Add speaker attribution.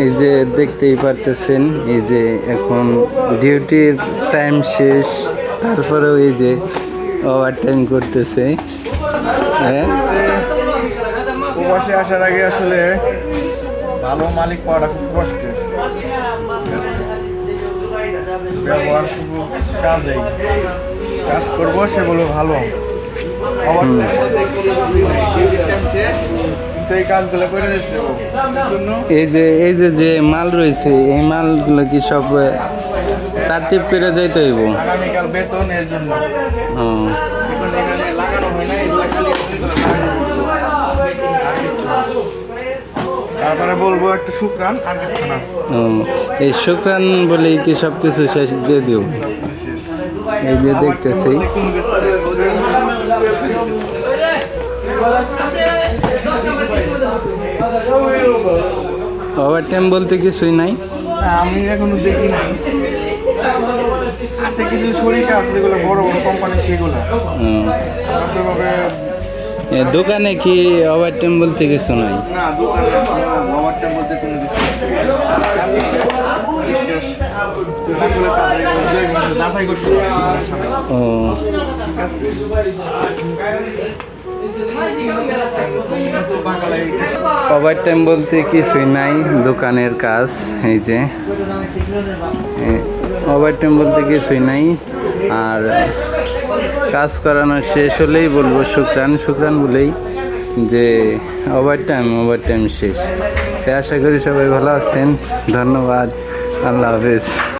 Speaker 1: এই যে দেখতেই পারতেছেন, এই যে এখন ডিউটির টাইম শেষ, তারপরেও এই যে ওভার টাইম করতেছে। হ্যাঁ,
Speaker 2: প্রবাসে আসার আগে আসলে ভালো মালিক পাওয়াটা খুব কষ্টের। ব্যবহার শুধু কাজেই কাজ করবো, সে বলবো ভালো আবার কিন্তু এই কাজগুলো করে দিতে হবে।
Speaker 1: এই যে মাল রয়েছে, এই মালগুলো কি সব তারতিব করে যাইতে হইব?
Speaker 2: আগামীকাল বেতন এর জন্য
Speaker 1: ও,
Speaker 2: এখন এখানে লাগানো হয় না, এগুলো খালি তারপরে বলবো একটা শুক্রান আর কিছু না।
Speaker 1: ও, এই শুক্রান বলেই কি সব কিছু শেষ দিয়ে দিও? এই যে দেখতেছি ওভার টাইম বলতে কিছুই নাই।
Speaker 2: আমি এখনো দেখি নাই, আছে কিছু শরীর আছে যেগুলো বড় বড় কোম্পানি সেগুলো ভাবে।
Speaker 1: দোকানে কি ওভার টাইম বলতে কিছু নাই?
Speaker 2: না, দোকানে ওভার টাইম বলতে কোনো কিছু যাচাই করতে
Speaker 1: ও, ওভার টাইম বলতে কিছুই নাই, দোকানের কাজ। এই যে ওভার টাইম বলতে কিছুই নাই। আর কাজ করানো শেষ হলেই বলবো শুক্রান শুক্রান বলেই যে ওভার টাইম শেষ। তাই আশা করি সবাই ভালো আছেন। ধন্যবাদ, আল্লাহ হাফেজ।